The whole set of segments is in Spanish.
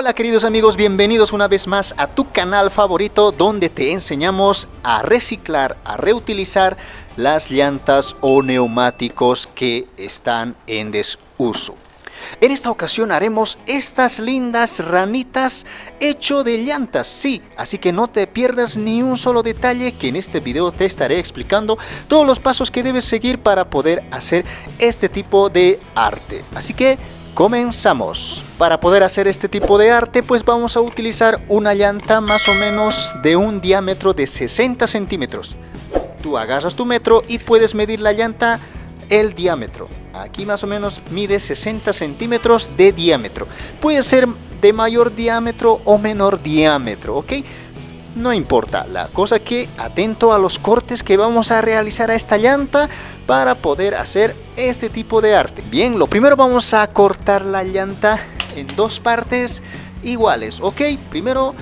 Hola queridos amigos, bienvenidos una vez más a tu canal favorito donde te enseñamos a reciclar, a reutilizar las llantas o neumáticos que están en desuso. En esta ocasión haremos estas lindas ranitas hecho de llantas, sí, así que no te pierdas ni un solo detalle que en este video te estaré explicando todos los pasos que debes seguir para poder hacer este tipo de arte. Así que comenzamos. Para poder hacer este tipo de arte pues vamos a utilizar una llanta más o menos de un diámetro de 60 centímetros. Tú agarras tu metro y puedes medir la llanta el diámetro. Aquí más o menos mide 60 centímetros de diámetro. Puede ser de mayor diámetro o menor diámetro, ¿ok? No importa, la cosa que atento a los cortes que vamos a realizar a esta llanta para poder hacer este tipo de arte. Bien, lo primero vamos a cortar la llanta en dos partes iguales, ¿ok? Primero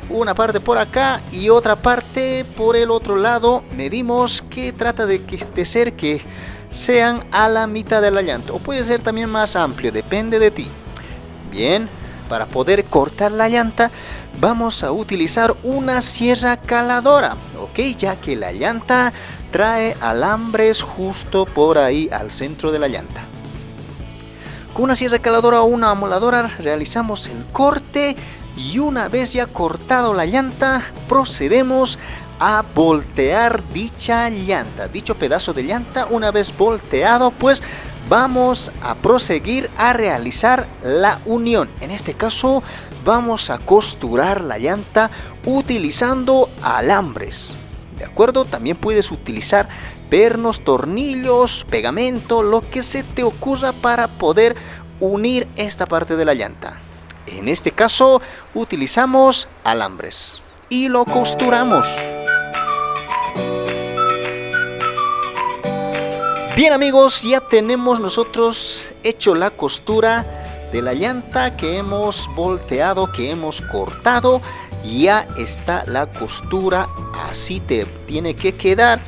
una parte por acá y otra parte por el otro lado. Medimos que trata de ser que sean a la mitad de la llanta, o puede ser también más amplio, depende de ti. Bien, para poder cortar la llanta vamos a utilizar una sierra caladora, ok, ya que la llanta trae alambres justo por ahí al centro de la llanta. Con una sierra caladora o una amoladora realizamos el corte y una vez ya cortado la llanta procedemos a voltear dicha llanta, dicho pedazo de llanta. Una vez volteado pues vamos a proseguir a realizar la unión. En este caso vamos a costurar la llanta utilizando alambres, ¿de acuerdo? También puedes utilizar pernos, tornillos, pegamento, lo que se te ocurra para poder unir esta parte de la llanta. En este caso utilizamos alambres y lo costuramos. Bien amigos, ya tenemos nosotros hecho la costura de la llanta que hemos volteado, que hemos cortado. Ya está la costura, así te tiene que quedar.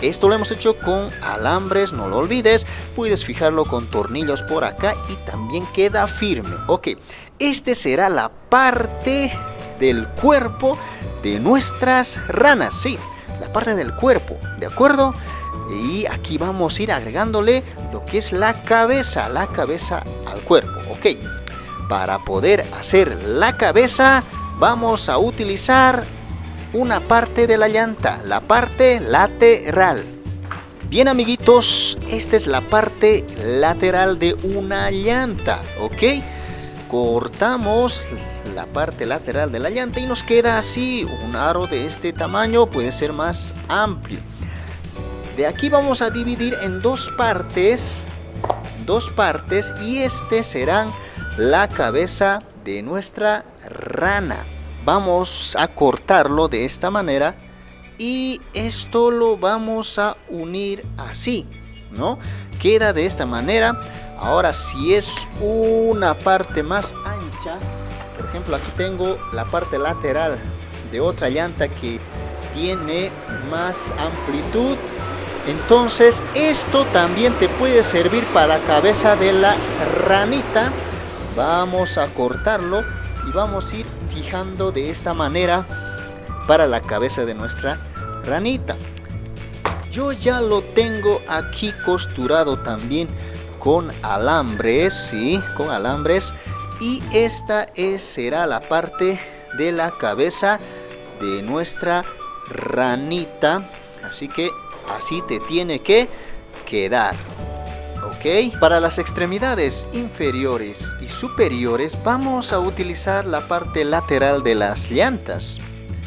Esto lo hemos hecho con alambres, no lo olvides. Puedes fijarlo con tornillos por acá y también queda firme. Ok, este será la parte del cuerpo de nuestras ranas, sí, la parte del cuerpo, ¿de acuerdo? Y aquí vamos a ir agregándole lo que es la cabeza al cuerpo, ok. Para poder hacer la cabeza vamos a utilizar una parte de la llanta, la parte lateral. Bien amiguitos, esta es la parte lateral de una llanta, ok. Cortamos la parte lateral de la llanta y nos queda así un aro de este tamaño, puede ser más amplio. De aquí vamos a dividir en dos partes y este serán la cabeza de nuestra rana. Vamos a cortarlo de esta manera y esto lo vamos a unir así, ¿no? Queda de esta manera. Ahora si es una parte más ancha, por ejemplo aquí tengo la parte lateral de otra llanta que tiene más amplitud, entonces esto también te puede servir para la cabeza de la ranita. Vamos a cortarlo y vamos a ir fijando de esta manera para la cabeza de nuestra ranita. Yo ya lo tengo aquí costurado también con alambres, sí, con alambres, y esta será la parte de la cabeza de nuestra ranita, así que así te tiene que quedar, ok. Para las extremidades inferiores y superiores vamos a utilizar la parte lateral de las llantas.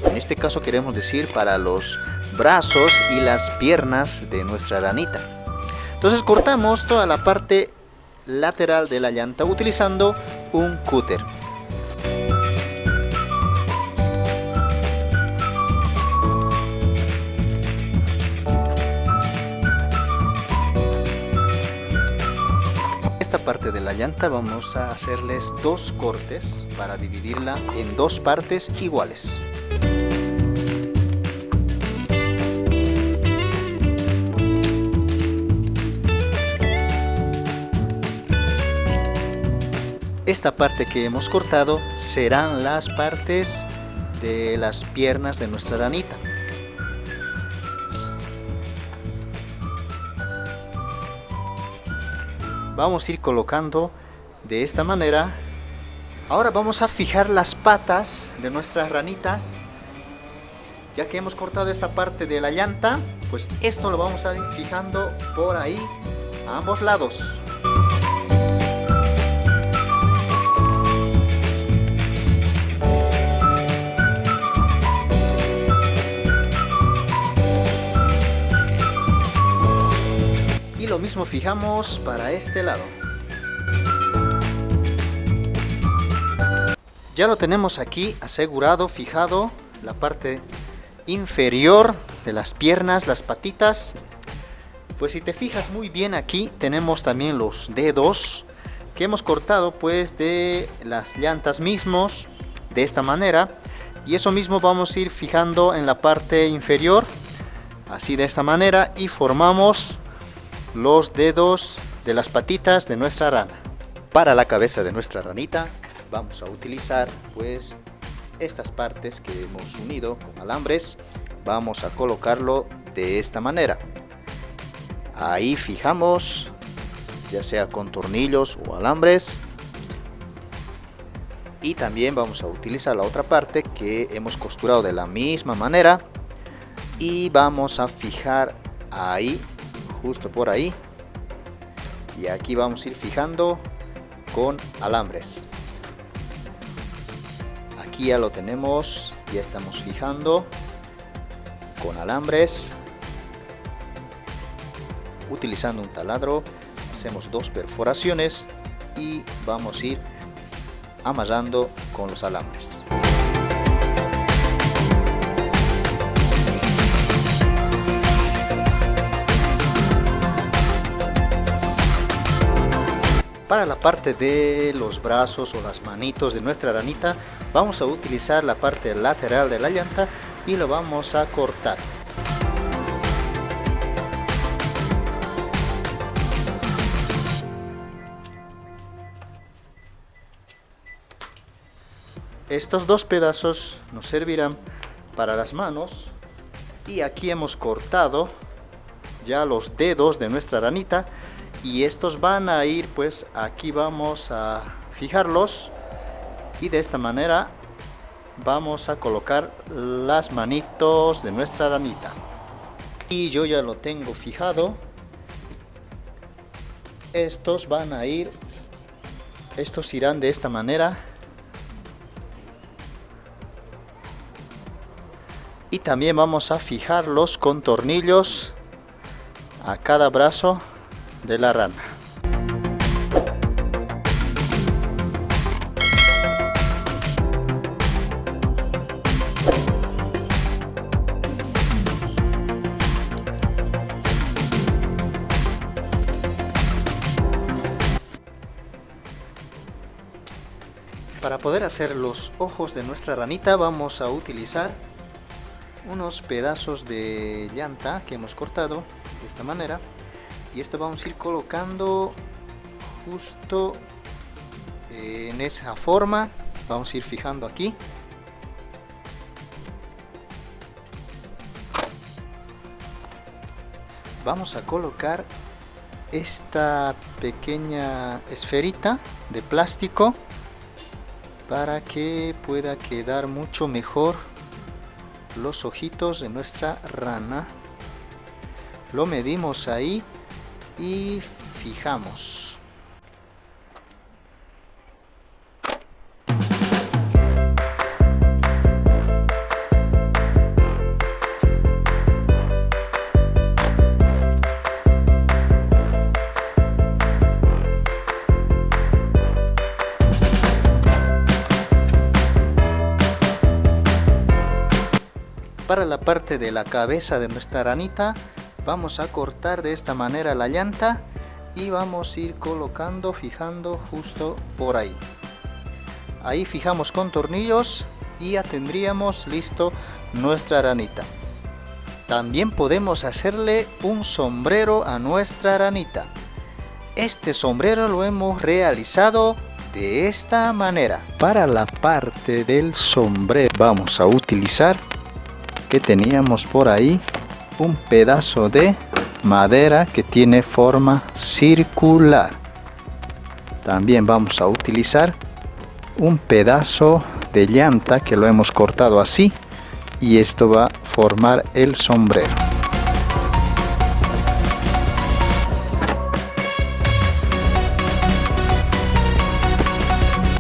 En este caso queremos decir para los brazos y las piernas de nuestra ranita. Entonces cortamos toda la parte lateral de la llanta utilizando un cúter. Esta parte de la llanta vamos a hacerles dos cortes para dividirla en dos partes iguales. esta parte que hemos cortado serán las partes de las piernas de nuestra ranita. Vamos a ir colocando de esta manera. Ahora vamos a fijar las patas de nuestras ranitas. Ya que hemos cortado esta parte de la llanta, pues esto lo vamos a ir fijando por ahí a ambos lados. Y lo mismo fijamos para este lado. Ya lo tenemos aquí asegurado, fijado, la parte inferior de las piernas, las patitas. Pues si te fijas muy bien, aquí tenemos también los dedos que hemos cortado pues de las llantas mismos, de esta manera. Y eso mismo vamos a ir fijando en la parte inferior, así de esta manera, y formamos los dedos de las patitas de nuestra rana. Para la cabeza de nuestra ranita vamos a utilizar pues estas partes que hemos unido con alambres. Vamos a colocarlo de esta manera. Ahí fijamos, ya sea con tornillos o alambres. Y también vamos a utilizar la otra parte que hemos costurado de la misma manera. Y vamos a fijar ahí, justo por ahí. Y aquí vamos a ir fijando con alambres. Aquí ya lo tenemos, ya estamos fijando con alambres. Utilizando un taladro hacemos 2 perforaciones y vamos a ir amarrando con los alambres. Para la parte de los brazos o las manitos de nuestra ranita vamos a utilizar la parte lateral de la llanta y lo vamos a cortar. Estos 2 pedazos nos servirán para las manos y aquí hemos cortado ya los dedos de nuestra ranita. Y estos van a ir pues aquí, vamos a fijarlos y de esta manera vamos a colocar las manitos de nuestra ranita. Y yo ya lo tengo fijado. Estos van a ir, estos irán de esta manera. Y también vamos a fijarlos con tornillos a cada brazo de la rana. Para poder hacer los ojos de nuestra ranita vamos a utilizar unos pedazos de llanta que hemos cortado de esta manera. Y esto vamos a ir colocando justo en esa forma. Vamos a ir fijando aquí. Vamos a colocar esta pequeña esferita de plástico para que pueda quedar mucho mejor los ojitos de nuestra rana. Lo medimos ahí y fijamos. Para la parte de la cabeza de nuestra ranita vamos a cortar de esta manera la llanta y vamos a ir colocando, fijando justo por ahí. Ahí fijamos con tornillos y ya tendríamos listo nuestra ranita. También podemos hacerle un sombrero a nuestra ranita. Este sombrero lo hemos realizado de esta manera. Para la parte del sombrero vamos a utilizar, que teníamos por ahí, un pedazo de madera que tiene forma circular. También vamos a utilizar un pedazo de llanta que lo hemos cortado así, y esto va a formar el sombrero.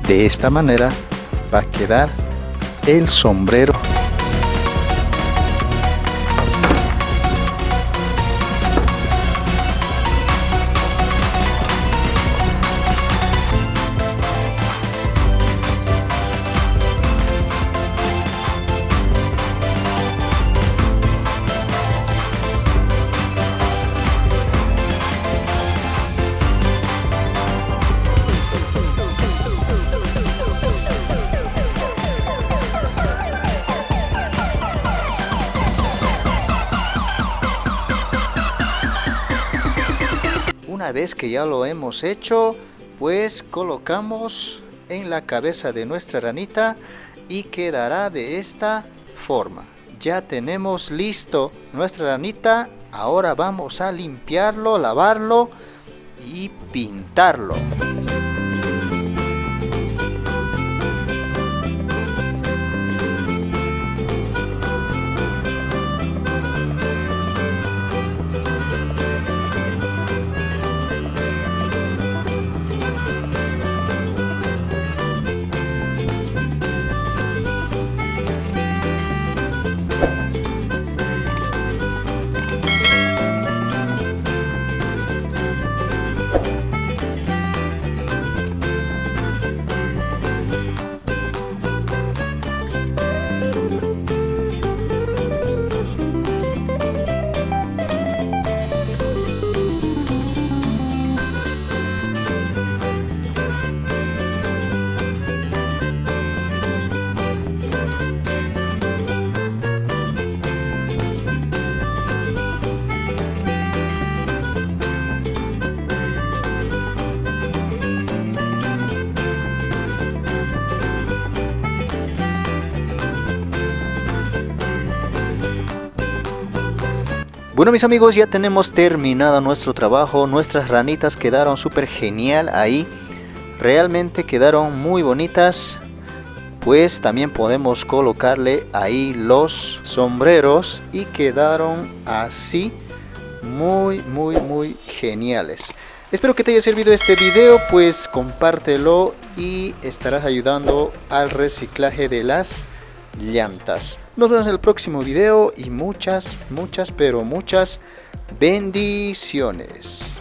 De esta manera va a quedar el sombrero. Una vez que ya lo hemos hecho, pues colocamos en la cabeza de nuestra ranita y quedará de esta forma. Ya tenemos listo nuestra ranita. Ahora vamos a limpiarlo, lavarlo y pintarlo. Bueno, mis amigos, ya tenemos terminado nuestro trabajo. Nuestras ranitas quedaron súper genial ahí. Realmente quedaron muy bonitas. Pues también podemos colocarle ahí los sombreros y quedaron así muy geniales. Espero que te haya servido este video, pues compártelo y estarás ayudando al reciclaje de las llantas. Nos vemos en el próximo video y muchas bendiciones.